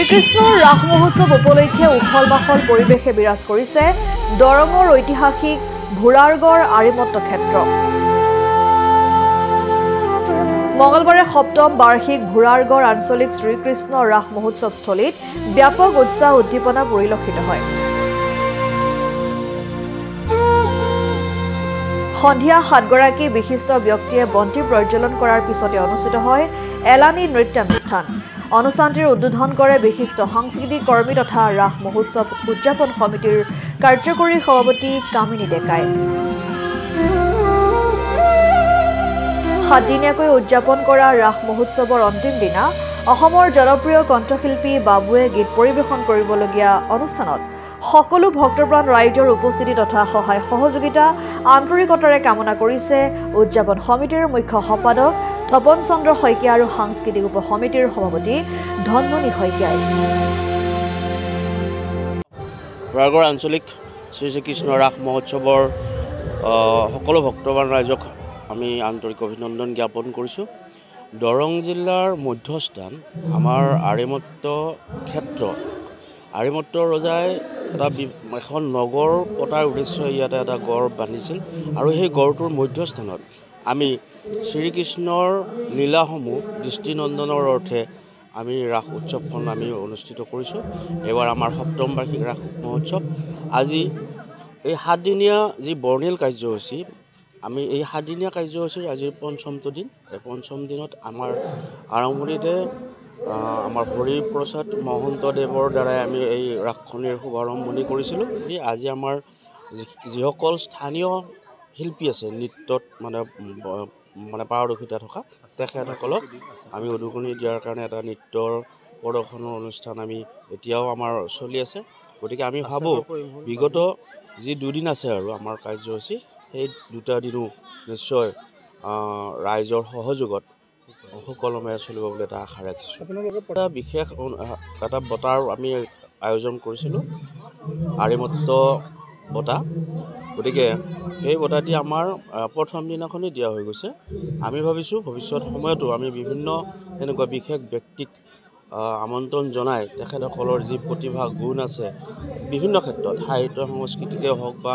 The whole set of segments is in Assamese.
শ্ৰীকৃষ্ণৰ ৰাস মহোৎসৱ উপলক্ষে উখল বাখল পৰিৱেশে বিৰাজ কৰিছে দৰঙৰ ঐতিহাসিক ভোৰাৰগড় আৰিমত্ত ক্ষেত্ৰ। মঙলবাৰে সপ্তম বাৰ্ষিক ভোৰাৰগড় আঞ্চলিক শ্ৰীকৃষ্ণ ৰাস মহোৎসৱস্থলীত ব্যাপক উৎসাহ উদ্দীপনা পৰিলক্ষিত হয়। সন্ধিয়া 7 গৰাকী বিশিষ্ট ব্যক্তিয়ে বন্তি প্ৰজ্বলন কৰাৰ পিছতে অনুষ্ঠিত হয় এলানি নৃত্যানুষ্ঠান। অনুষ্ঠানটিৰ উদ্বোধন কৰে বিশিষ্ট সাংস্কৃতিক কৰ্মী তথা ৰাস মহোৎসৱ উদযাপন সমিতিৰ কাৰ্যকৰী সভাপতি কামিনী ডেকাই। 7 দিনীয়াকৈ উদযাপন কৰা ৰাস মহোৎসৱৰ অন্তিম দিনা অসমৰ জনপ্ৰিয় কণ্ঠশিল্পী বাবুৱে গীত পৰিৱেশন কৰিবলগীয়া অনুষ্ঠানত সকলো ভক্তপ্ৰাণ ৰাইজৰ উপস্থিতি তথা সহায় সহযোগিতা আন্তৰিকতাৰে কামনা কৰিছে উদযাপন সমিতিৰ মুখ্য সম্পাদক তপন চন্দ্ৰ শইকীয়া আৰু সাংস্কৃতিক উপ সমিতিৰ সভাপতি ধনমণি শইকীয়াই। ভোৰাৰগড় আঞ্চলিক শ্ৰীকৃষ্ণ ৰাস মহোৎসৱৰ সকলো ভক্তপ্ৰাণ ৰাইজক আমি আন্তৰিক অভিনন্দন জ্ঞাপন কৰিছোঁ। দৰং জিলাৰ মধ্যস্থান আমাৰ আৰিমত্ত ক্ষেত্ৰ। আৰিমত্ত ৰজাই এখন নগৰ পতাৰ উদ্দেশ্যে ইয়াতে এটা গড় বান্ধিছিল আৰু সেই গড়টোৰ মধ্যস্থানত আমি শ্ৰীকৃষ্ণৰ লীলাসমূহ দৃষ্টিনন্দনৰ অৰ্থে আমি ৰাস উৎসৱখন আমি অনুষ্ঠিত কৰিছোঁ। এইবাৰ আমাৰ সপ্তম বাৰ্ষিক ৰাস মহোৎসৱ। আজি এই 7 দিনীয়া যি বৰ্ণিল কাৰ্যসূচী, আমি এই 7 দিনীয়া কাৰ্যসূচীৰ আজিৰ পঞ্চমটো দিন। এই পঞ্চম দিনত আমাৰ আৰম্ভণিতে আমাৰ হৰিপ্ৰসাদ মহন্তদেৱৰ দ্বাৰাই আমি এই ৰাসখনিৰ শুভাৰম্ভণি কৰিছিলোঁ। আজি আমাৰ যিসকল স্থানীয় শিল্পী আছে নৃত্যত মানে পাৰদৰ্শিতা থকা তেখেতসকলক আমি উদগনি দিয়াৰ কাৰণে এটা নৃত্যৰ প্ৰদৰ্শনৰ অনুষ্ঠান আমি এতিয়াও আমাৰ চলি আছে। গতিকে আমি ভাবোঁ বিগত যি 2 দিন আছে আৰু আমাৰ কাৰ্যসূচী, সেই 2টা দিনো নিশ্চয় ৰাইজৰ সহযোগত সুকলমে চলিব বুলি এটা আশা ৰাখিছোঁ। এটা বিশেষ এটা বঁটাৰ আমি আয়োজন কৰিছিলোঁ, আৰিমত্ত বঁটা। গতিকে সেই বঁটাটি আমাৰ প্ৰথম দিনাখনেই দিয়া হৈ গৈছে। আমি ভাবিছোঁ ভৱিষ্যত সময়তো আমি বিভিন্ন এনেকুৱা বিশেষ ব্যক্তিক আমন্ত্ৰণ জনাই তেখেতসকলৰ যি প্ৰতিভা গুণ আছে বিভিন্ন ক্ষেত্ৰত, সাহিত্য সংস্কৃতিকে হওক বা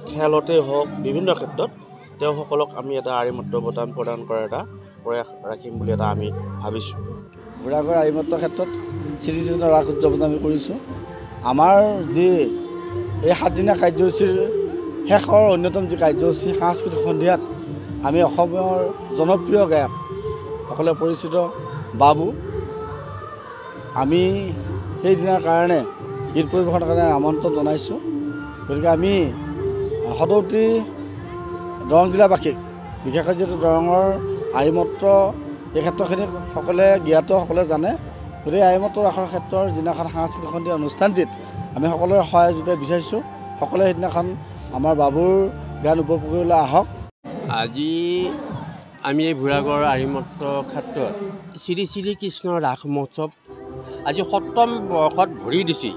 খেলতেই হওক, বিভিন্ন ক্ষেত্ৰত তেওঁসকলক আমি এটা আৰিমত্ত বঁটা প্ৰদান কৰাৰ এটা প্ৰয়াস ৰাখিম বুলি এটা আমি ভাবিছোঁ। ভোৰাৰগড় আৰিমত্ত ক্ষেত্ৰত শ্ৰীকৃষ্ণ ৰাস উদযাপন আমি কৰিছোঁ। আমাৰ যি এই 7 দিনীয়া কাৰ্যসূচীৰ শেষৰ অন্যতম যি কাৰ্যসূচী সাংস্কৃতিক সন্ধিয়াত আমি অসমৰ জনপ্ৰিয় গায়ক সকলে পৰিচিত বাবু, আমি সেইদিনাৰ কাৰণে গীত পৰিৱেশনৰ কাৰণে আমন্ত্ৰণ জনাইছোঁ। গতিকে আমি সদৌতি দৰং জিলাবাসীক, বিশেষকৈ যিহেতু দৰঙৰ আৰিমত্ত এই ক্ষেত্ৰখিনি সকলোৱে জ্ঞাত, সকলোৱে জানে। গতিকে আৰিমত্ত ৰাসৰ ক্ষেত্ৰৰ যিদিনাখন সাংস্কৃতিক সন্ধিয়া অনুষ্ঠানটিত আমি সকলোৰে সহযোগিতা বিচাৰিছোঁ। সকলোৱে সেইদিনাখন আমাৰ বাবুৰ গান উপভোগ কৰিবলৈ আহক। আজি আমি এই ভোৰাৰগড় আৰিমত্ত ক্ষেত্ৰত শ্ৰী শ্ৰীকৃষ্ণ ৰাস মহোৎসৱ আজি সপ্তম বৰ্ষত ভৰি দিছে।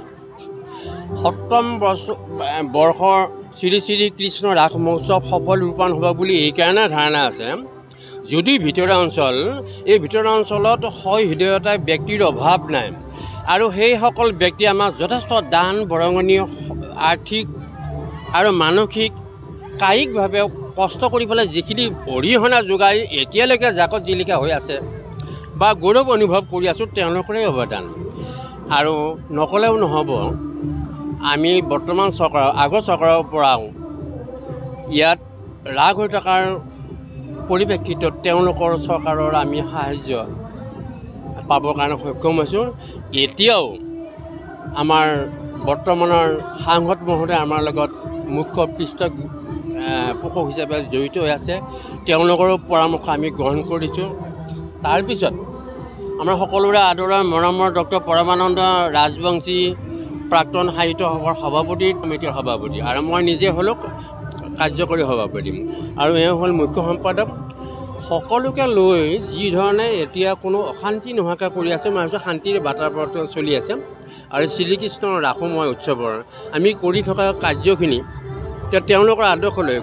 সপ্তম বৰ্ষৰ শ্ৰী শ্ৰীকৃষ্ণ ৰাস মহোৎসৱ সফল ৰূপায়ণ হ'ব বুলি এইকাৰণে ধাৰণা আছে, যদি ভিতৰুৱা অঞ্চল, এই ভিতৰুৱা অঞ্চলত হৃদয়তা ব্যক্তিৰ অভাৱ নাই আৰু সেইসকল ব্যক্তি আমাক যথেষ্ট দান বৰঙণি, আৰ্থিক আৰু মানসিক কায়িকভাৱে কষ্ট কৰি পেলাই যিখিনি অৰিহণা যোগাই এতিয়ালৈকে জাকত জিলিকা হৈ আছে বা গৌৰৱ অনুভৱ কৰি আছোঁ, তেওঁলোকৰে অৱদান। আৰু নকলেও নহ'ব, আমি বৰ্তমান চৰকাৰৰ আগৰ চৰকাৰৰ পৰাও ইয়াত ৰাগ হৈ থকাৰ পৰিপ্ৰেক্ষিতত তেওঁলোকৰ চৰকাৰৰ আমি সাহাৰ্য পাবৰ কাৰণে সক্ষম হৈছোঁ। এতিয়াও আমাৰ বৰ্তমানৰ সাংসদ মহোদয় আমাৰ লগত মুখ্য পৃষ্ঠপোষক হিচাপে জড়িত হৈ আছে, তেওঁলোকৰো পৰামৰ্শ আমি গ্ৰহণ কৰিছোঁ। তাৰপিছত আমাৰ সকলোৰে আদৰৰ মৰমৰ ডক্টৰ পৰমানন্দ ৰাজবংশী প্ৰাক্তন সাহিত্য সভাৰ সভাপতি, কমিটিৰ সভাপতি, আৰু মই নিজে হ'লেও কাৰ্যকৰী সভাপতি, আৰু এওঁ হ'ল মুখ্য সম্পাদক। সকলোকে লৈ যি ধৰণে এতিয়া কোনো অশান্তি নোহোৱাকৈ কৰি আছে, মই ভাবিছোঁ শান্তিৰ বাতাবৰণ চলি আছে। আৰু শ্ৰীকৃষ্ণৰ ৰাসময় উৎসৱৰ আমি কৰি থকা কাৰ্যখিনি তেওঁলোকৰ আদৰ্শ লৈ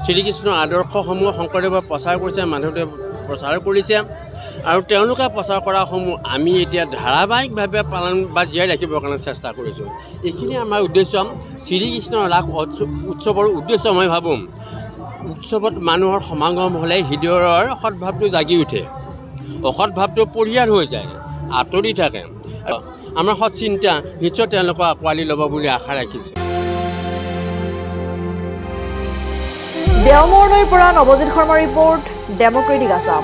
শ্ৰীকৃষ্ণৰ আদৰ্শসমূহ শংকৰদেৱৰ প্ৰচাৰ কৰিছে, মাধৱদেৱ প্ৰচাৰ কৰিছে আৰু তেওঁলোকে প্ৰচাৰ কৰাসমূহ আমি এতিয়া ধাৰাবাহিকভাৱে পালন বা জীয়াই ৰাখিবৰ কাৰণে চেষ্টা কৰিছোঁ। এইখিনি আমাৰ উদ্দেশ্য। শ্ৰীকৃষ্ণ ৰাস উৎসৱৰ উদ্দেশ্য মই ভাবোঁ উৎসৱত মানুহৰ সমাগম হ'লে হৃদয়ৰ সৎভাৱটো জাগি উঠে, অসৎ ভাৱটো পৰিহাৰ হৈ যায়, আঁতৰি থাকে। আমাৰ সৎ চিন্তা নিশ্চয় তেওঁলোকক আঁকোৱালি ল'ব বুলি আশা ৰাখিছোঁ। দেওমৰনৈৰ পৰা নৱজিত শৰ্মাৰ ৰিপৰ্ট, ডেমক্ৰেটিক আছাম।